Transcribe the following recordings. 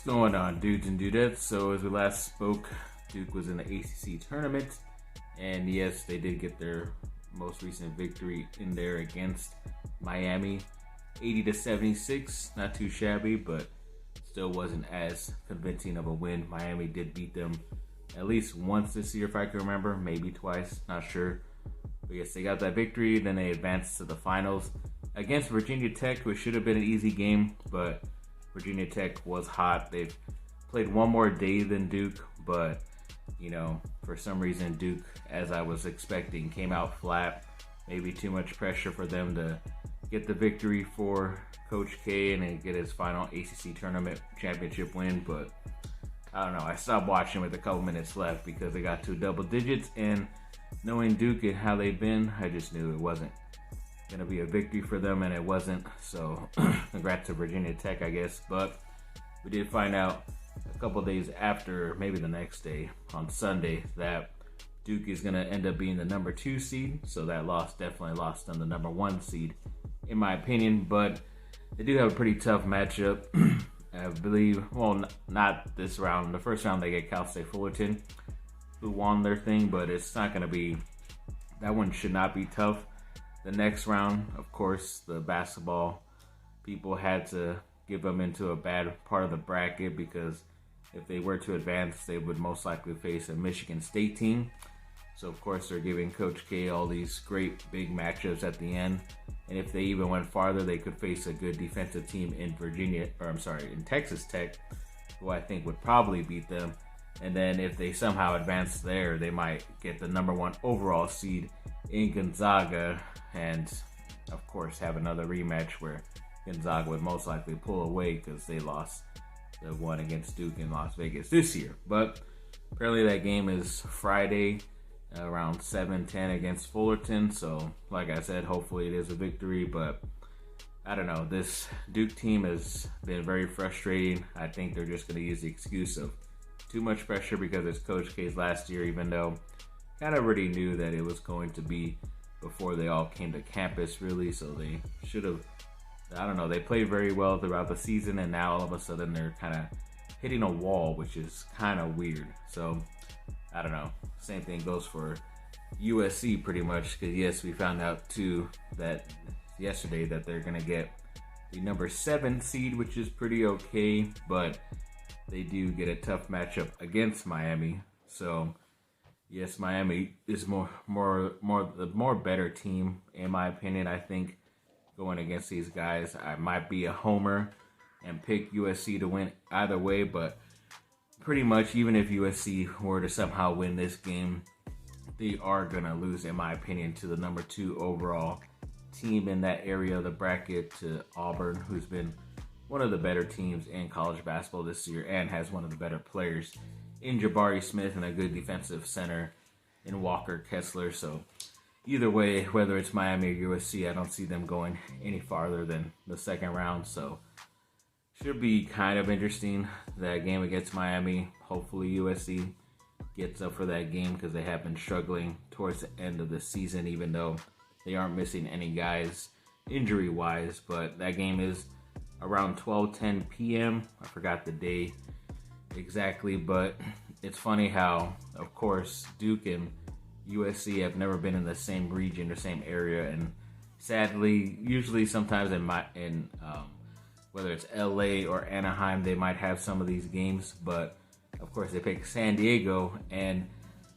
going on, dudes and dudettes? So as we last spoke, Duke was in the ACC tournament, and yes, they did get their most recent victory in there against Miami, 80-76. Not too shabby, but still wasn't as convincing of a win. Miami did beat them at least once this year, if I can remember, maybe twice, not sure. But yes, they got that victory. Then they advanced to the finals against Virginia Tech, which should have been an easy game, but Virginia Tech was hot. They've played one more day than Duke, but for some reason Duke, as I was expecting, came out flat. Maybe too much pressure for them to get the victory for Coach K and then get his final ACC tournament championship win. But I don't know. I stopped watching with a couple minutes left because they got to double digits, and knowing Duke and how they've been, I just knew it wasn't going to be a victory for them, and it wasn't. So congrats to Virginia Tech, I guess. But we did find out a couple days after, maybe the next day, on Sunday, that Duke is going to end up being the number 2 seed. So that loss definitely lost them the number 1 seed, in my opinion. But they do have a pretty tough matchup. I believe, well, not this round. The first round they get Cal State Fullerton, who won their thing, but it's not going to be, that one should not be tough. The next round, of course, the basketball people had to give them into a bad part of the bracket, because if they were to advance, they would most likely face a Michigan State team. So, of course, they're giving Coach K all these great big matchups at the end. And if they even went farther, they could face a good defensive team in in Texas Tech, who I think would probably beat them. And then if they somehow advance there, they might get the number 1 overall seed in Gonzaga, and of course have another rematch where Gonzaga would most likely pull away because they lost the one against Duke in Las Vegas this year. But apparently that game is Friday around 7:10 against Fullerton. So like I said, hopefully it is a victory, but I don't know. This Duke team has been very frustrating. I think they're just going to use the excuse of too much pressure because it's Coach K's last year, even though kind of already knew that it was going to be before they all came to campus, really. So they should have, I don't know, they played very well throughout the season, and now all of a sudden they're kind of hitting a wall, which is kind of weird. So I don't know. Same thing goes for USC pretty much, because yes, we found out too that yesterday that they're going to get the number 7 seed, which is pretty okay, but they do get a tough matchup against Miami. So yes, Miami is the more better team, in my opinion. I think going against these guys, I might be a homer and pick USC to win either way, but pretty much even if USC were to somehow win this game, they are going to lose, in my opinion, to the number 2 overall team in that area of the bracket, to Auburn, who's been one of the better teams in college basketball this year and has one of the better players in Jabari Smith and a good defensive center in Walker Kessler. So either way, whether it's Miami or USC, I don't see them going any farther than the second round. So should be kind of interesting, that game against Miami. Hopefully USC gets up for that game, because they have been struggling towards the end of the season, even though they aren't missing any guys injury-wise. But that game is around 12:10 p.m. I forgot the day exactly, but it's funny how, of course, Duke and USC have never been in the same region or same area, and sadly, usually sometimes in whether it's LA or Anaheim, they might have some of these games, but of course they pick San Diego, and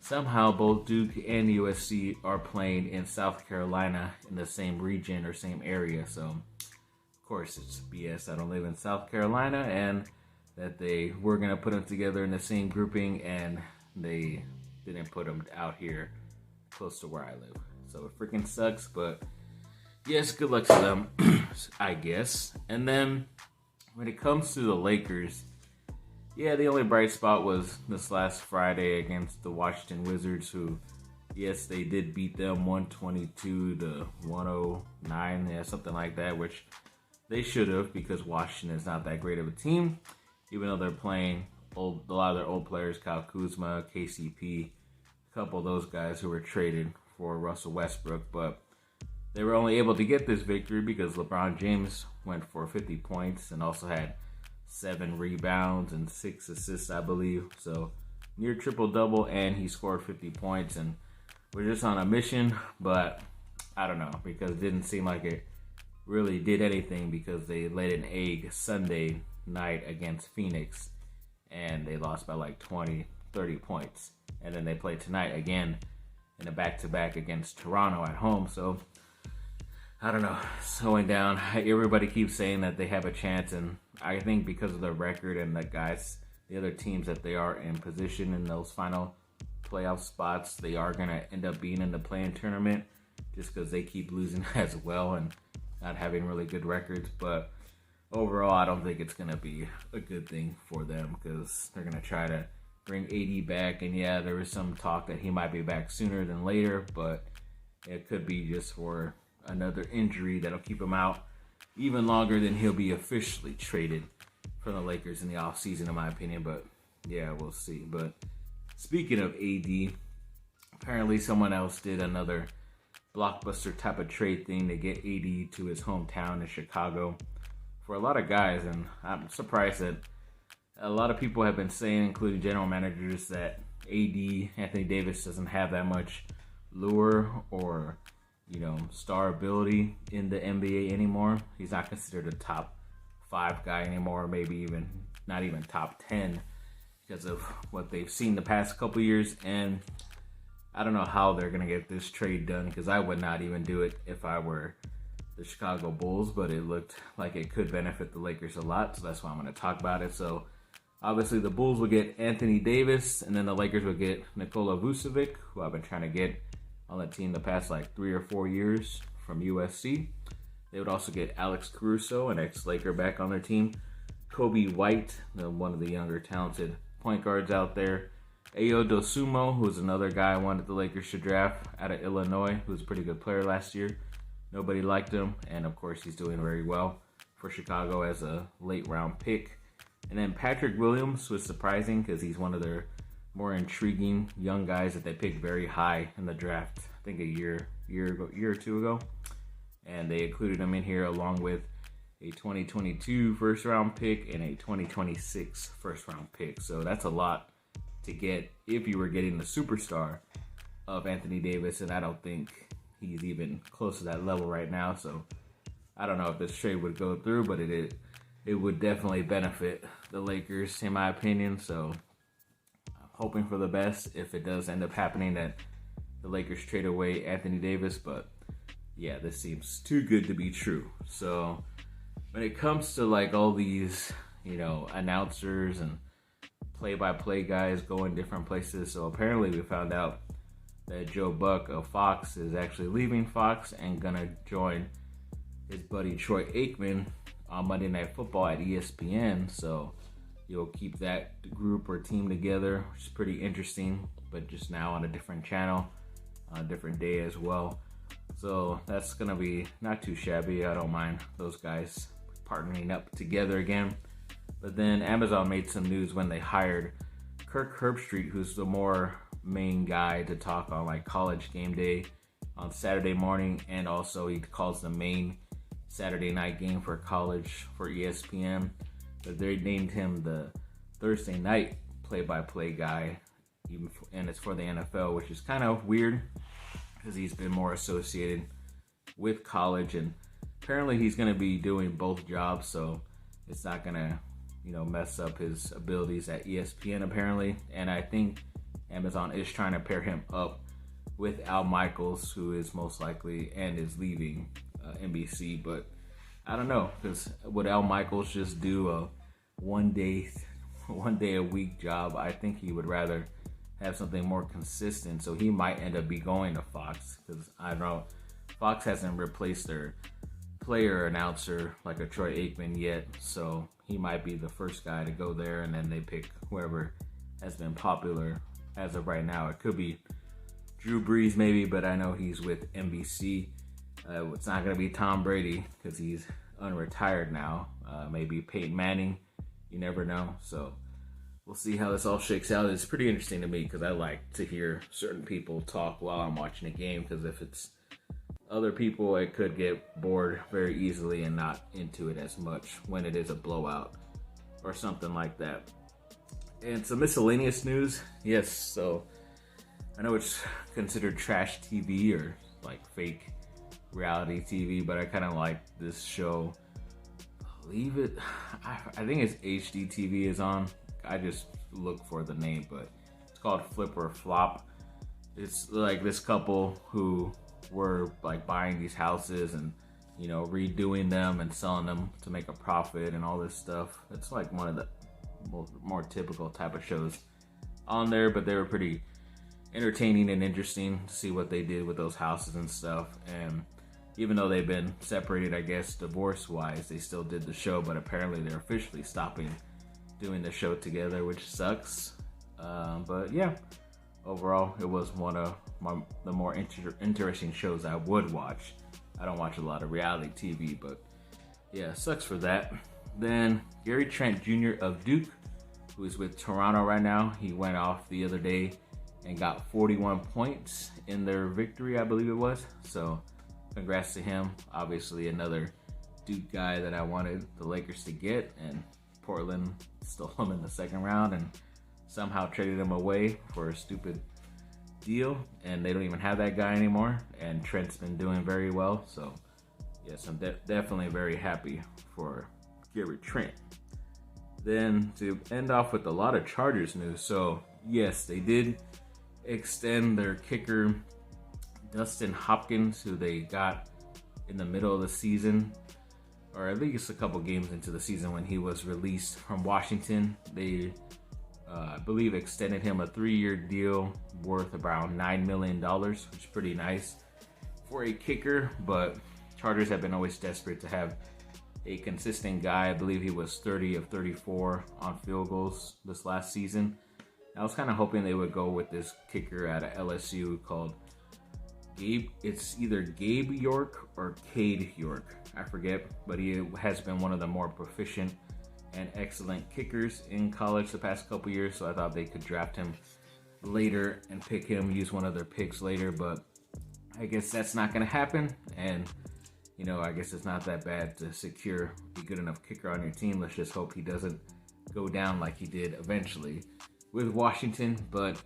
somehow both Duke and USC are playing in South Carolina in the same region or same area. So of course it's BS. I don't live in South Carolina, and that they were going to put them together in the same grouping, and they didn't put them out here close to where I live. So it freaking sucks, but yes, good luck to them, I guess. And then when it comes to the Lakers, yeah, the only bright spot was this last Friday against the Washington Wizards, who, yes, they did beat them 122-109, yeah, something like that, which they should have, because Washington is not that great of a team, even though they're playing a lot of their old players, Kyle Kuzma, KCP, a couple of those guys who were traded for Russell Westbrook. But they were only able to get this victory because LeBron James went for 50 points and also had 7 rebounds and 6 assists, I believe. So near triple-double, and he scored 50 points. And we're just on a mission, but I don't know, because it didn't seem like it really did anything, because they laid an egg Sunday night against Phoenix, and they lost by like 20, 30 points. And then they play tonight again in a back-to-back against Toronto at home. So I don't know, slowing down. Everybody keeps saying that they have a chance, and I think because of their record and the other teams that they are in position in those final playoff spots, they are going to end up being in the play-in tournament, just because they keep losing as well and not having really good records. But overall, I don't think it's going to be a good thing for them, because they're going to try to bring AD back. And yeah, there was some talk that he might be back sooner than later, but it could be just for another injury that'll keep him out even longer than he'll be officially traded from the Lakers in the offseason, in my opinion. But yeah, we'll see. But speaking of AD, apparently someone else did another blockbuster type of trade thing to get AD to his hometown in Chicago for a lot of guys. And I'm surprised that a lot of people have been saying, including general managers, that AD, Anthony Davis, doesn't have that much lure or star ability in the NBA anymore. He's not considered a top 5 guy anymore, maybe even not even top 10, because of what they've seen the past couple years. And I don't know how they're going to get this trade done, because I would not even do it if I were the Chicago Bulls, but it looked like it could benefit the Lakers a lot, so that's why I'm going to talk about it. So obviously the Bulls will get Anthony Davis, and then the Lakers will get Nikola Vucevic, who I've been trying to get on the team the past like 3 or 4 years from USC. They would also get Alex Caruso, an ex-Laker, back on their team. Kobe White, one of the younger talented point guards out there. Ayo Dosunmu, who's another guy I wanted the Lakers to draft out of Illinois, who's a pretty good player last year. Nobody liked him, and of course he's doing very well for Chicago as a late round pick. And then Patrick Williams was surprising, because he's one of their more intriguing young guys that they picked very high in the draft, I think a year or two ago. And they included him in here along with a 2022 first round pick and a 2026 first round pick. So that's a lot to get if you were getting the superstar of Anthony Davis, and I don't think he's even close to that level right now. So I don't know if this trade would go through, but it would definitely benefit the Lakers, in my opinion. So I'm hoping for the best if it does end up happening, that the Lakers trade away Anthony Davis. But yeah, this seems too good to be true. So when it comes to like all these, announcers and play-by-play guys going different places, so apparently we found out that Joe Buck of Fox is actually leaving Fox and gonna join his buddy Troy Aikman on Monday Night Football at ESPN. So you'll keep that group or team together, which is pretty interesting, but just now on a different channel, on a different day as well. So that's gonna be not too shabby. I don't mind those guys partnering up together again. But then Amazon made some news when they hired Kirk Herbstreit, who's the more main guy to talk on like College Game Day on Saturday morning, and also he calls the main Saturday night game for college for ESPN. But they named him the Thursday night play-by-play guy, and it's for the NFL, which is kind of weird because he's been more associated with college, and apparently he's going to be doing both jobs, so it's not going to mess up his abilities at ESPN apparently. And I think Amazon is trying to pair him up with Al Michaels, who is most likely and is leaving NBC. But I don't know, because would Al Michaels just do a one day a week job? I think he would rather have something more consistent, so he might end up be going to Fox, because I don't know, Fox hasn't replaced their player announcer like a Troy Aikman yet, so he might be the first guy to go there, and then they pick whoever has been popular as of right now. It could be Drew Brees maybe, but I know he's with NBC. It's not going to be Tom Brady because he's unretired now. Maybe Peyton Manning. You never know. So we'll see how this all shakes out. It's pretty interesting to me because I like to hear certain people talk while I'm watching a game, because if it's other people, it could get bored very easily and not into it as much when it is a blowout. or something like that. And some miscellaneous news. Yes, so I know it's considered trash TV or like fake reality TV, but I kind of like this show. Believe it, I think it's HDTV is on. I just look for the name, but it's called Flip or Flop. It's like this couple who were like buying these houses and, you know, redoing them and selling them to make a profit and all this stuff. It's like one of the more typical type of shows on there, but they were pretty entertaining and interesting to see what they did with those houses and stuff. And even though they've been separated, I guess, divorce-wise, they still did the show, but apparently they're officially stopping doing the show together, which sucks. But yeah, overall, it was one of the more interesting shows I would watch. I don't watch a lot of reality TV, but yeah, sucks for that. Then Gary Trent Jr. of Duke, who is with Toronto right now, he went off the other day and got 41 points in their victory, I believe it was. So congrats to him. Obviously another Duke guy that I wanted the Lakers to get, and Portland stole him in the second round and somehow traded him away for a stupid deal, and they don't even have that guy anymore, and Trent's been doing very well. So yes, I'm definitely very happy for Gary Trent. Then to end off with a lot of Chargers news. So yes, they did extend their kicker Dustin Hopkins, who they got in the middle of the season, or at least a couple games into the season when he was released from Washington. They I believe extended him a 3-year deal worth around $9 million, which is pretty nice for a kicker. But Chargers have been always desperate to have a consistent guy. I believe he was 30 of 34 on field goals this last season. I was kind of hoping they would go with this kicker out of LSU called Gabe. It's either Gabe York or Cade York, I forget, but he has been one of the more proficient and excellent kickers in college the past couple years, so I thought they could draft him later and pick him, use one of their picks later, but I guess that's not going to happen. And you know, I guess it's not that bad to secure a good enough kicker on your team. Let's just hope he doesn't go down like he did eventually with Washington. But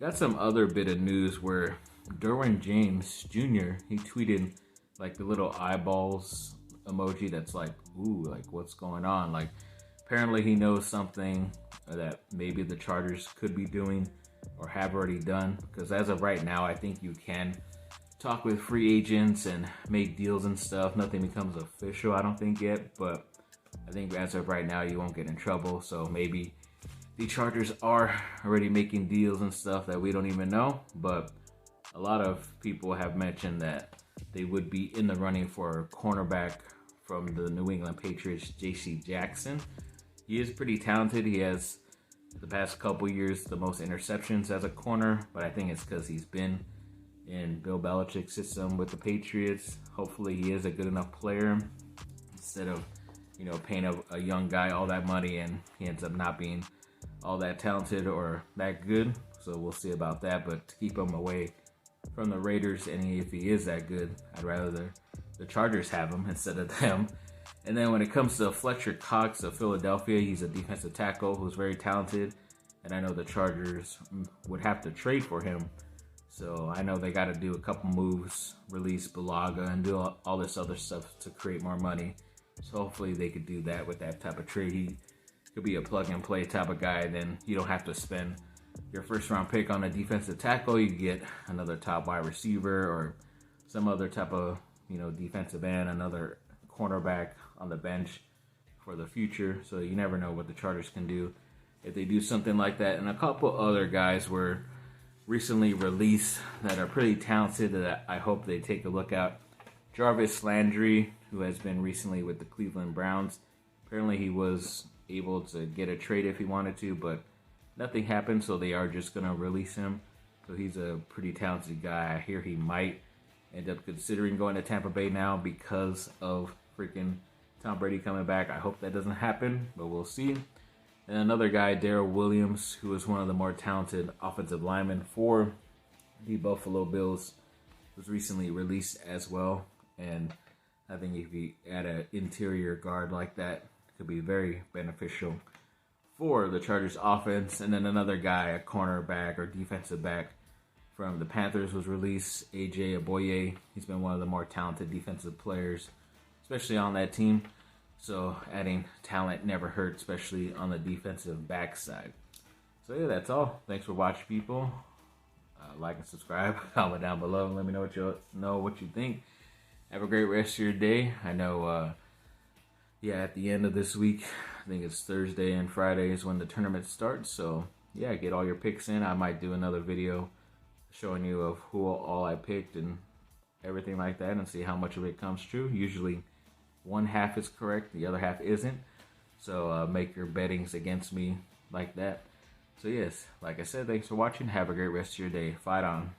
got some other bit of news where Derwin James Jr., he tweeted like the little eyeballs emoji that's like, ooh, like what's going on? Like apparently he knows something that maybe the Chargers could be doing or have already done, because as of right now, I think you can talk with free agents and make deals and stuff. Nothing becomes official, I don't think yet, but I think as of right now, you won't get in trouble. So maybe the Chargers are already making deals and stuff that we don't even know, but a lot of people have mentioned that they would be in the running for a cornerback from the New England Patriots, J.C. Jackson. He is pretty talented. He has, the past couple years, the most interceptions as a corner, but I think it's because he's been in Bill Belichick's system with the Patriots. Hopefully he is a good enough player instead of, you know, paying a young guy all that money and he ends up not being all that talented or that good. So we'll see about that, but to keep him away from the Raiders, and if he is that good, I'd rather the Chargers have him instead of them. And then when it comes to Fletcher Cox of Philadelphia, he's a defensive tackle who's very talented, and I know the Chargers would have to trade for him. So I know they got to do a couple moves, release Bulaga, and do all this other stuff to create more money. So hopefully they could do that with that type of trade. He could be a plug-and-play type of guy. Then you don't have to spend your first-round pick on a defensive tackle. You get another top wide receiver or some other type of, you know, defensive end, another cornerback on the bench for the future. So you never know what the Chargers can do if they do something like that. And a couple other guys were recently released that are pretty talented that I hope they take a look at. Jarvis Landry, who has been recently with the Cleveland Browns. Apparently he was able to get a trade if he wanted to, but nothing happened, so they are just going to release him. So he's a pretty talented guy. I hear he might end up considering going to Tampa Bay now because of freaking Tom Brady coming back. I hope that doesn't happen, but we'll see. And another guy, Darrell Williams, who is one of the more talented offensive linemen for the Buffalo Bills, was recently released as well. And I think if you add an interior guard like that could be very beneficial for the Chargers offense. And then another guy, a cornerback or defensive back from the Panthers, was released, A.J. Aboye. He's been one of the more talented defensive players, especially on that team. So adding talent never hurts, especially on the defensive backside. So yeah, that's all. Thanks for watching, people. Like and subscribe. Comment down below. Let me know what you think. Have a great rest of your day. I know, at the end of this week, I think it's Thursday and Friday is when the tournament starts. So yeah, get all your picks in. I might do another video showing you of who all I picked and everything like that, and see how much of it comes true. Usually one half is correct, the other half isn't. So make your bettings against me like that. So yes, like I said, thanks for watching. Have a great rest of your day. Fight on.